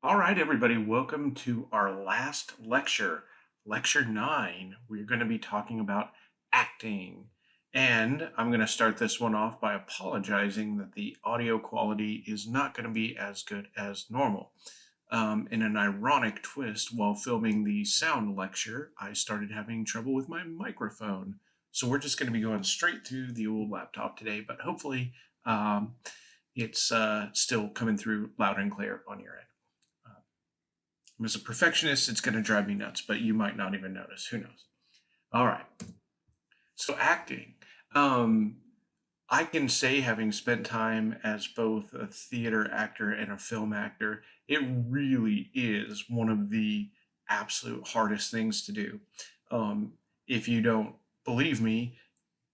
All right, everybody, welcome to our last lecture, Lecture 9. We're going to be talking about acting. And I'm going to start this one off by apologizing that the audio quality is not going to be as good as normal. In an ironic twist, while filming the sound lecture, I started having trouble with my microphone. So we're just going to be going straight to the old laptop today, but hopefully it's still coming through loud and clear on your end. As a perfectionist, it's going to drive me nuts, but you might not even notice. Who knows? All right. So, acting. Um, I can say, having spent time as both a theater actor and a film actor, it really is one of the absolute hardest things to do. Um, if you don't believe me,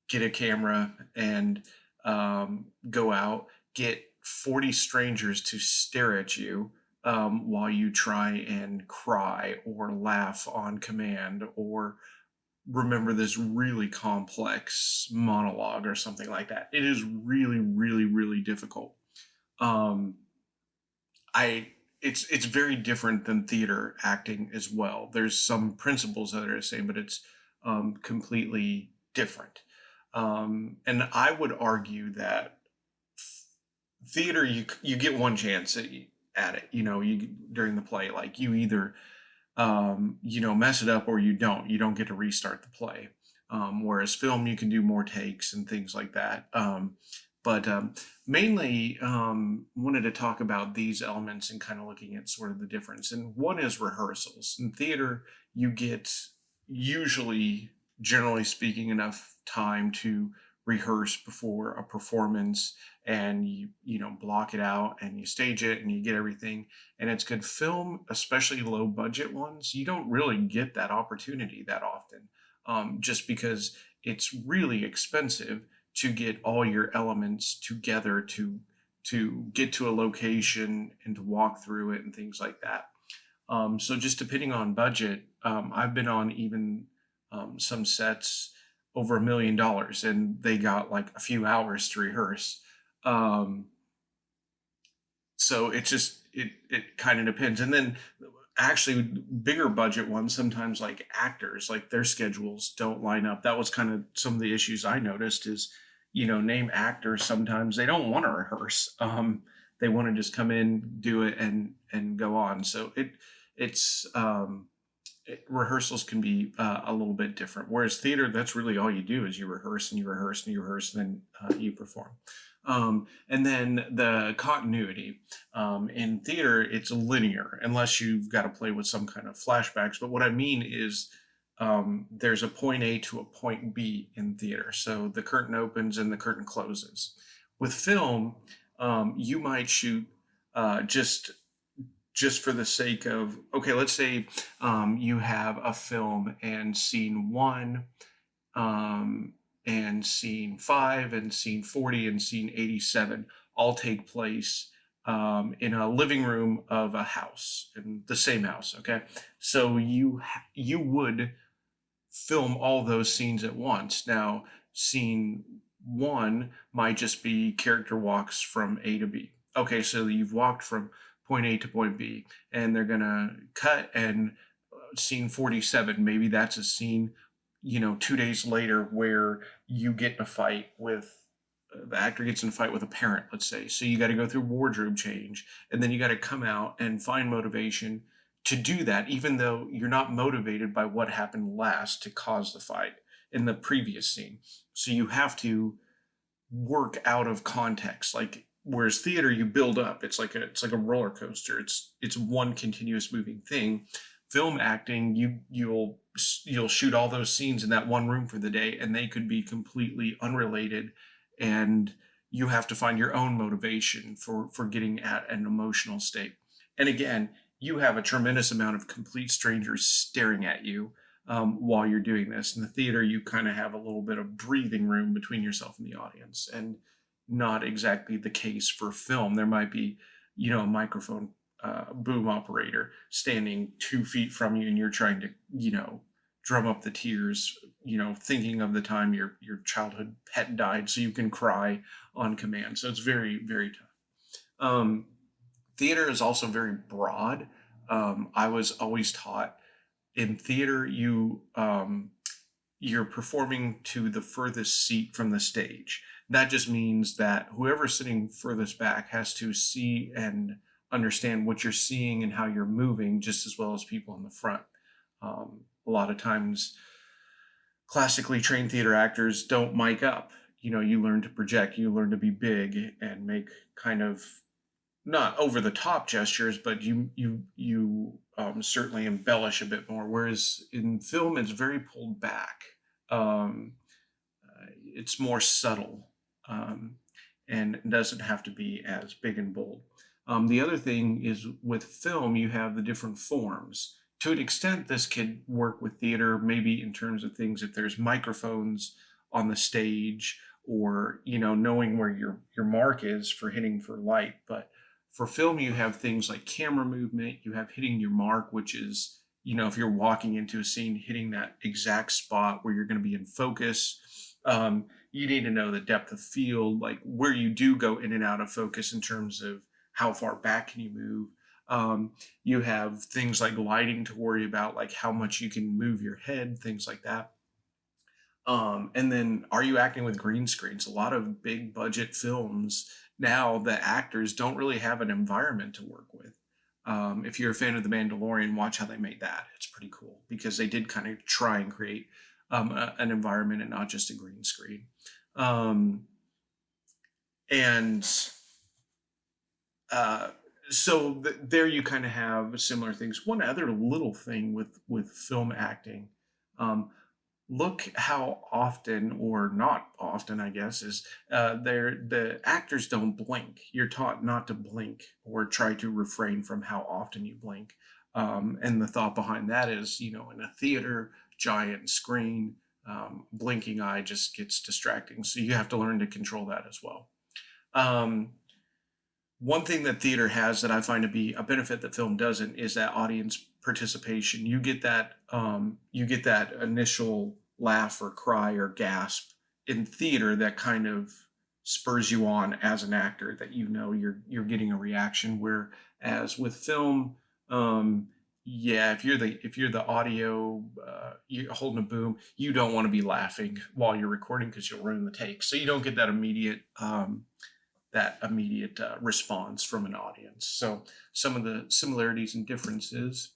get a camera and go out, get 40 strangers to stare at you while you try and cry or laugh on command or remember this really complex monologue or something like that. It is really, really, really difficult. Um, I it's very different than theater acting as well. There's some principles that are the same, but it's completely different. And I would argue that theater you get one chance at it. You during the play, like you either mess it up or you don't. You don't get to restart the play. Whereas film, you can do more takes and things like that. But mainly wanted to talk about these elements and kind of looking at sort of the difference. And one is rehearsals. In theater, you get usually, generally speaking, enough time to rehearse before a performance and you block it out and you stage it and you get everything and it's good. Film, especially low budget ones, you don't really get that opportunity that often, just because it's really expensive to get all your elements together to get to a location and to walk through it and things like that. So just depending on budget, I've been on even some sets over $1 million and they got like a few hours to rehearse. Um, so it kind of depends. And then actually bigger budget ones, sometimes like actors, like their schedules don't line up. That was kind of some of the issues I noticed is, name actors, sometimes they don't want to rehearse. They want to just come in, do it and go on. So rehearsals can be a little bit different. Whereas theater, that's really all you do is you rehearse and you rehearse and you rehearse and then you perform. And then the continuity in theater, it's linear unless you've got to play with some kind of flashbacks. But what I mean is there's a point A to a point B in theater. So the curtain opens and the curtain closes. With film, you might shoot just for the sake of, okay, let's say you have a film and scene one, and scene five, and scene 40, and scene 87 all take place in a living room of a house, in the same house. Okay, so you would film all those scenes at once. Now, scene one might just be character walks from A to B. Okay, so you've walked from point A to point B, and they're gonna cut and scene 47. Maybe that's a scene, 2 days later where you get in a fight with the actor gets in a fight with a parent, let's say. So you got to go through wardrobe change, and then you got to come out and find motivation to do that, even though you're not motivated by what happened last to cause the fight in the previous scene. So you have to work out of context. Like whereas theater, you build up. It's like a roller coaster. It's one continuous moving thing. Film acting, you'll shoot all those scenes in that one room for the day, and they could be completely unrelated, and you have to find your own motivation for getting at an emotional state. And again, you have a tremendous amount of complete strangers staring at you while you're doing this. In the theater, you kind of have a little bit of breathing room between yourself and the audience, and not exactly the case for film. There might be, a microphone boom operator standing 2 feet from you, and you're trying to, drum up the tears, thinking of the time your childhood pet died, so you can cry on command. So it's very, very tough. Um, Theater is also very broad. I was always taught in theater, you're performing to the furthest seat from the stage. That just means that whoever's sitting furthest back has to see and understand what you're seeing and how you're moving just as well as people in the front. A lot of times, classically trained theater actors don't mic up. You learn to project, you learn to be big and make kind of not over the top gestures, but you certainly embellish a bit more. Whereas in film, it's very pulled back. Um, it's more subtle, um, and doesn't have to be as big and bold. The other thing is with film, you have the different forms. To an extent, this could work with theater, maybe in terms of things if there's microphones on the stage, or knowing where your mark is for hitting for light. But for film, you have things like camera movement. You have hitting your mark, which is if you're walking into a scene, hitting that exact spot where you're going to be in focus. You need to know the depth of field, like where you do go in and out of focus in terms of how far back can you move. You have things like lighting to worry about, like how much you can move your head, things like that. And then, are you acting with green screens? A lot of big budget films now, the actors don't really have an environment to work with. If you're a fan of The Mandalorian, watch how they made that. It's pretty cool because they did kind of try and create an environment and not just a green screen. Um, and uh, so there you kind of have similar things. One other little thing with film acting, um, look how often, or not often, I guess, is the actors don't blink. You're taught not to blink or try to refrain from how often you blink. And the thought behind that is, in a theater, giant screen, blinking eye just gets distracting. So you have to learn to control that as well. Um, One thing that theater has that I find to be a benefit that film doesn't is that audience participation. You get that initial laugh or cry or gasp in theater that kind of spurs you on as an actor, that you're getting a reaction. Whereas with film, um, yeah, if you're the audio, you're holding a boom, you don't want to be laughing while you're recording because you'll ruin the take. So you don't get that immediate response from an audience. So some of the similarities and differences,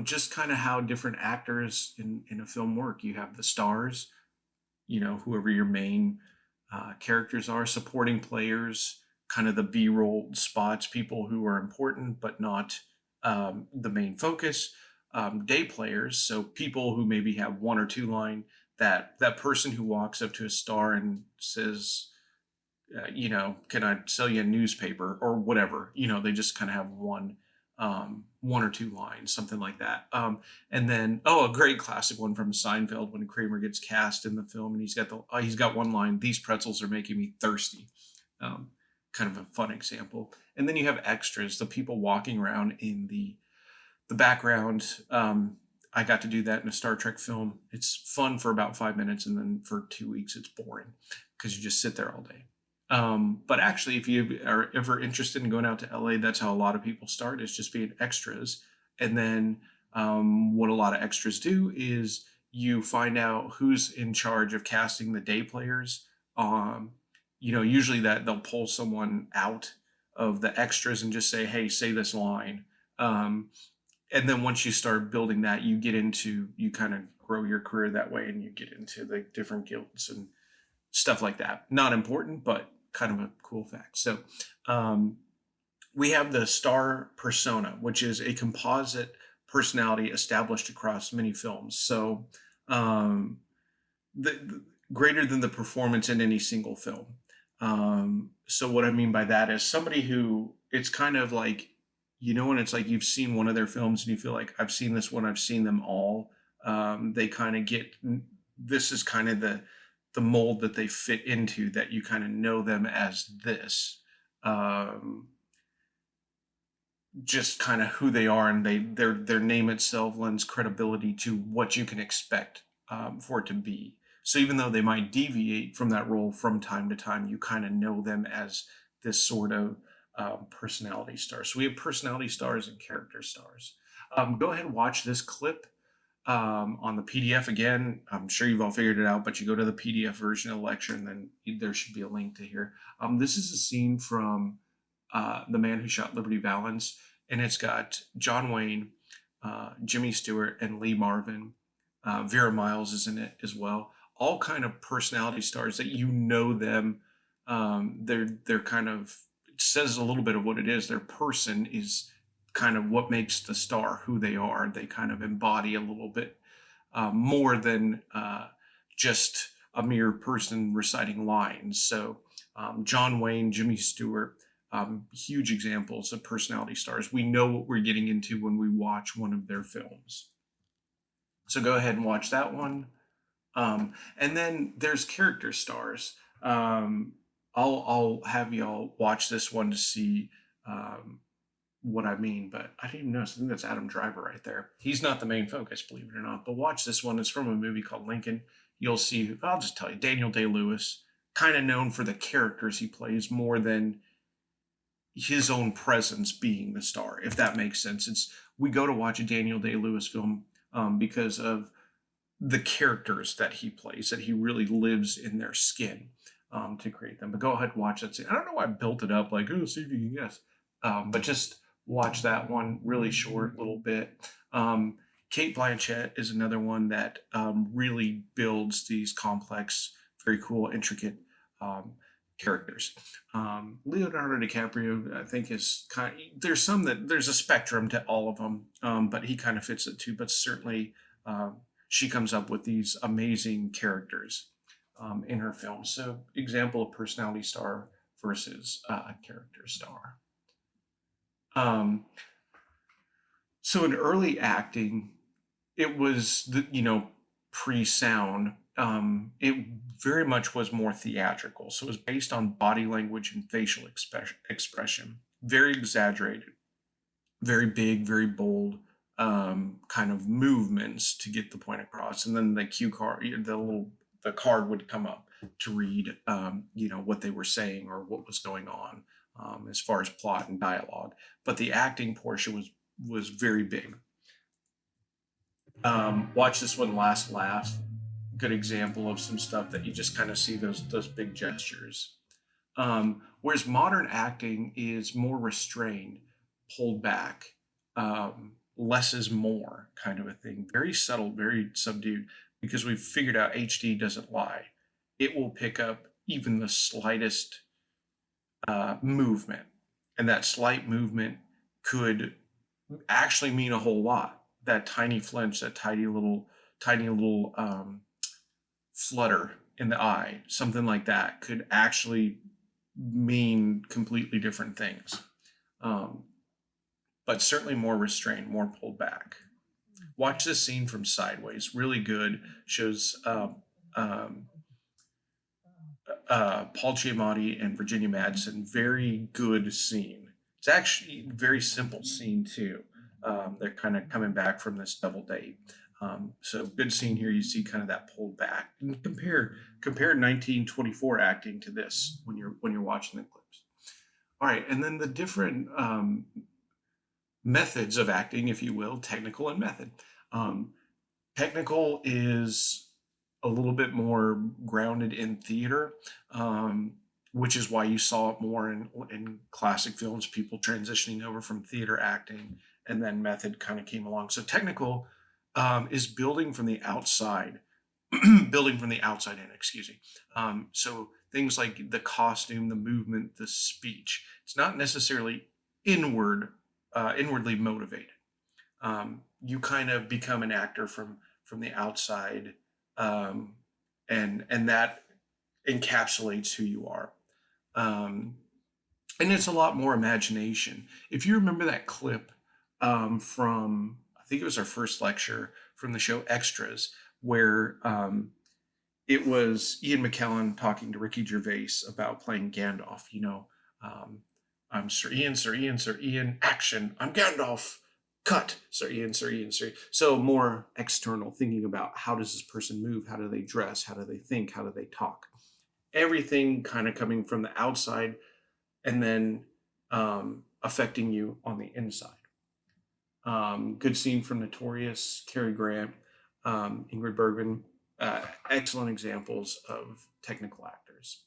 just kind of how different actors in a film work. You have the stars, whoever your main characters are, supporting players, kind of the B-roll spots, people who are important but not the main focus. Day players, so people who maybe have one or two line. That person who walks up to a star and says, can I sell you a newspaper or whatever? They just kind of have one or two lines, something like that. And then, a great classic one from Seinfeld when Kramer gets cast in the film, and he's got one line: "These pretzels are making me thirsty." Um, Kind of a fun example. And then you have extras, the people walking around in the background. I got to do that in a Star Trek film. It's fun for about 5 minutes, and then for 2 weeks, it's boring because you just sit there all day. But actually, if you are ever interested in going out to LA, that's how a lot of people start, is just being extras. And then what a lot of extras do is you find out who's in charge of casting the day players. Usually that they'll pull someone out of the extras and just say, "Hey, say this line." Um, and then once you start building that, you kind of grow your career that way, and you get into the different guilds and stuff like that. Not important, but kind of a cool fact. So um, we have the star persona, which is a composite personality established across many films. So um, the greater than the performance in any single film. So what I mean by that is somebody who, it's kind of like, when it's like you've seen one of their films and you feel like, I've seen this one, I've seen them all. They kind of get, this is kind of the mold that they fit into, that you kind of know them as this. Um, just kind of who they are, and their name itself lends credibility to what you can expect for it to be. So even though they might deviate from that role from time to time, you kind of know them as this sort of personality stars. So we have personality stars and character stars. Go ahead and watch this clip on the PDF again. I'm sure you've all figured it out, but you go to the PDF version of the lecture, and then there should be a link to here. This is a scene from The Man Who Shot Liberty Valance, and it's got John Wayne, Jimmy Stewart, and Lee Marvin. Vera Miles is in it as well. All kind of personality stars that you know them. They're kind of, it says a little bit of what it is. Their person is kind of what makes the star who they are. They kind of embody a little bit more than just a mere person reciting lines. So John Wayne, Jimmy Stewart, huge examples of personality stars. We know what we're getting into when we watch one of their films. So go ahead and watch that one. And then there's character stars. I'll have y'all watch this one to see what I mean, but I didn't even notice. I think that's Adam Driver right there. He's not the main focus, believe it or not. But watch this one. It's from a movie called Lincoln. You'll see, I'll just tell you, Daniel Day-Lewis, kind of known for the characters he plays more than his own presence being the star, if that makes sense. We go to watch a Daniel Day-Lewis film because of the characters that he plays, that he really lives in their skin to create them. But go ahead and watch that scene. I don't know why I built it up like, oh, see if you can guess. But just watch that one, really short little bit. Cate Blanchett is another one that really builds these complex, very cool, intricate characters. Leonardo DiCaprio, I think, is kind of, there's a spectrum to all of them, but he kind of fits it too. But certainly she comes up with these amazing characters in her film. So example of personality star versus a character star. So in early acting, it was pre-sound. It very much was more theatrical. So it was based on body language and facial expression, very exaggerated, very big, very bold, kind of movements to get the point across. And then the cue card, the card would come up to read, what they were saying or what was going on as far as plot and dialogue. But the acting portion was very big. Watch this one, Last Laugh. Good example of some stuff that you just kind of see those big gestures. Whereas modern acting is more restrained, pulled back, less is more kind of a thing. Very subtle, very subdued, because we've figured out HD doesn't lie. It will pick up even the slightest movement, and that slight movement could actually mean a whole lot. That tiny flinch, that tiny little flutter in the eye, something like that could actually mean completely different things. But certainly more restrained, more pulled back. Watch this scene from Sideways, really good. Shows Paul Giamatti and Virginia Madsen. Very good scene. It's actually a very simple scene too. They're kind of coming back from this double date. So good scene here. You see kind of that pulled back. And compare 1924 acting to this when you're watching the clips. All right, and then the different methods of acting, if you will, technical and method. Technical is a little bit more grounded in theater, which is why you saw it more in classic films, people transitioning over from theater acting, and then method kind of came along. So technical is building from the outside, building from the outside in, excuse me. So things like the costume, the movement, the speech. It's not necessarily inwardly motivated. You kind of become an actor from the outside, and that encapsulates who you are. And it's a lot more imagination. If you remember that clip from, I think it was our first lecture from the show Extras, where it was Ian McKellen talking to Ricky Gervais about playing Gandalf. I'm Sir Ian, action, I'm Gandalf, cut, Sir Ian. So more external, thinking about how does this person move, how do they dress, how do they think, how do they talk. Everything kind of coming from the outside, and then affecting you on the inside. Good scene from Notorious, Cary Grant, Ingrid Bergman, excellent examples of technical actors.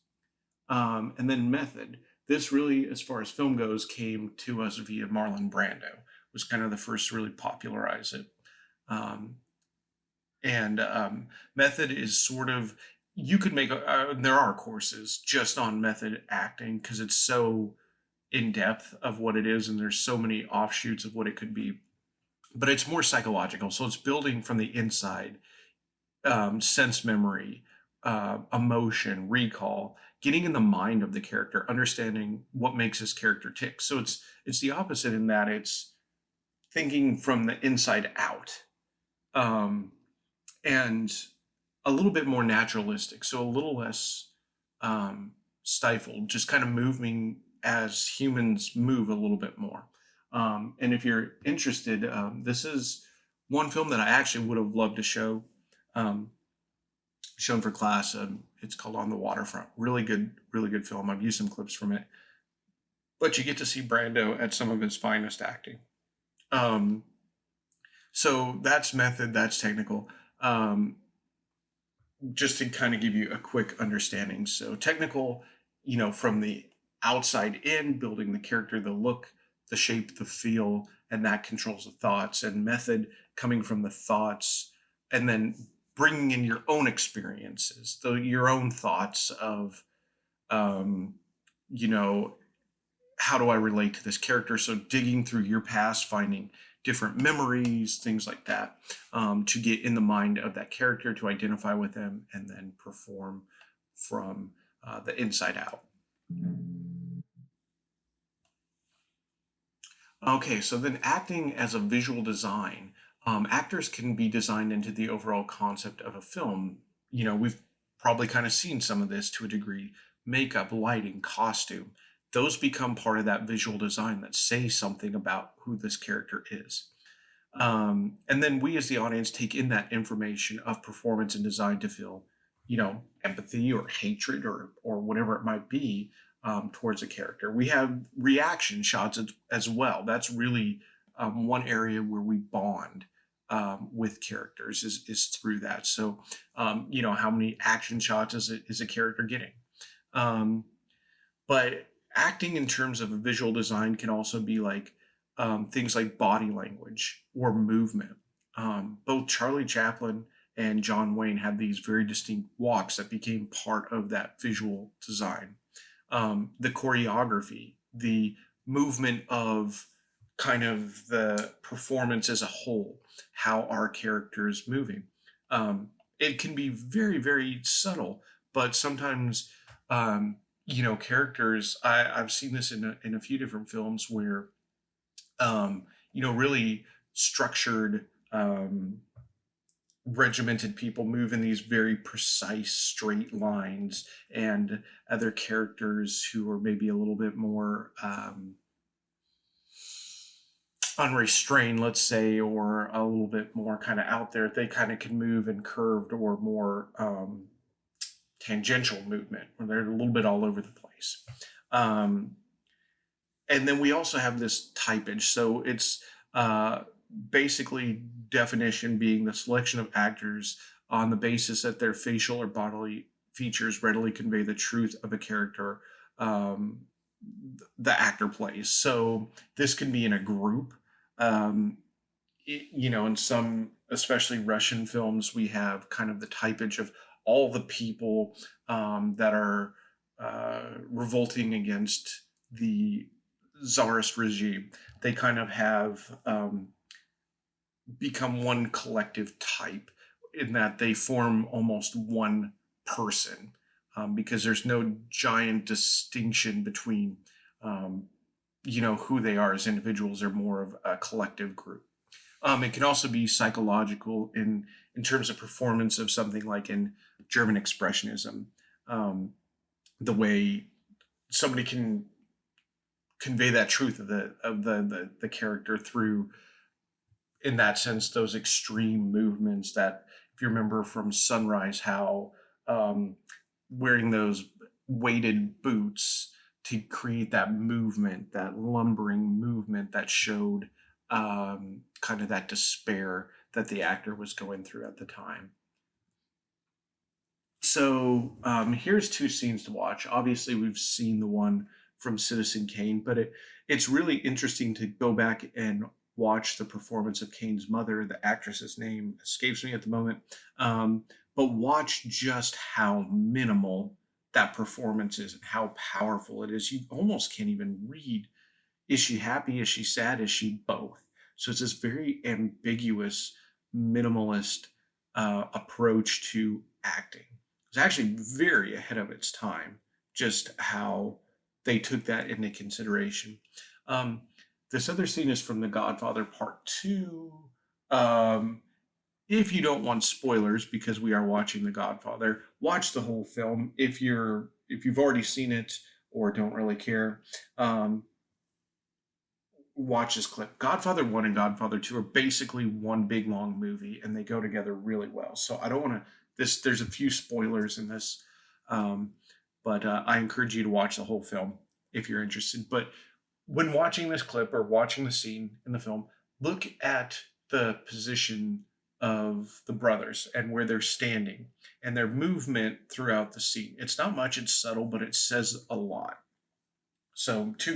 And then Method. This really, as far as film goes, came to us via Marlon Brando. Was kind of the first to really popularize it. Um, and Method is sort of, you could make there are courses just on method acting because it's so in depth of what it is, and there's so many offshoots of what it could be. But it's more psychological, so it's building from the inside, sense memory, emotion, recall, getting in the mind of the character, understanding what makes his character tick. So it's the opposite in that it's thinking from the inside out, um, and a little bit more naturalistic. So a little less stifled, just kind of moving as humans move a little bit more. And if you're interested, this is one film that I actually would have loved to um, shown for class. It's called On the Waterfront. Really good film. I've used some clips from it, but you get to see Brando at some of his finest acting. Um, so that's method. That's technical. Um, just to kind of give you a quick understanding. So technical, from the outside in, building the character, the look, the shape, the feel, and that controls the thoughts. And method coming from the thoughts, and then bringing in your own experiences, your own thoughts of, um, you know, how do I relate to this character? So digging through your past, finding different memories, things like that, to get in the mind of that character, to identify with them, and then perform from the inside out. Okay, so then acting as a visual design, actors can be designed into the overall concept of a film. We've probably kind of seen some of this to a degree. Makeup, lighting, costume, those become part of that visual design that say something about who this character is. And then we as the audience take in that information of performance and design to feel, empathy or hatred or whatever it might be, towards a character. We have reaction shots as well. That's really one area where we bond with characters is through that. So, how many action shots is a character getting? Um, but acting in terms of a visual design can also be like things like body language or movement. Both Charlie Chaplin and John Wayne had these very distinct walks that became part of that visual design. The choreography, the movement of kind of the performance as a whole, how our character is moving. It can be very, very subtle, but sometimes, characters, I've seen this in a few different films where, really structured, regimented people move in these very precise straight lines, and other characters who are maybe a little bit more unrestrained, let's say, or a little bit more kind of out there, they kind of can move in curved or more tangential movement where they're a little bit all over the place. um, and then we also have this typage. So it's basically definition being the selection of actors on the basis that their facial or bodily features readily convey the truth of a character um, the actor plays. So this can be in a group. Um, in some, especially Russian films, we have kind of the typage of all the people that are revolting against the czarist regime. They kind of have become one collective type in that they form almost one person, because there's no giant distinction between who they are as individuals. They're more of a collective group. It can also be psychological in terms of performance of something like in German expressionism, um, the way somebody can convey that truth of the character through, in that sense, those extreme movements that, if you remember from Sunrise, how um, wearing those weighted boots to create that movement, that lumbering movement that showed kind of that despair that the actor was going through at the time. So here's two scenes to watch. Obviously, we've seen the one from Citizen Kane, but it's really interesting to go back and watch the performance of Kane's mother. The actress's name escapes me at the moment, but watch just how minimal that performance is and how powerful it is. You almost can't even read, is she happy? Is she sad? Is she both? So it's this very ambiguous, minimalist approach to acting. It's actually very ahead of its time, just how they took that into consideration. Um, this other scene is from The Godfather Part 2. Um, if you don't want spoilers, because we are watching The Godfather, watch the whole film. If you've already seen it or don't really care, um, watch this clip. Godfather 1 and Godfather 2 are basically one big long movie and they go together really well. So I don't want to there's a few spoilers in this. Um, but I encourage you to watch the whole film if you're interested. But when watching this clip or watching the scene in the film, look at the position of the brothers and where they're standing and their movement throughout the scene. It's not much, it's subtle, but it says a lot. So two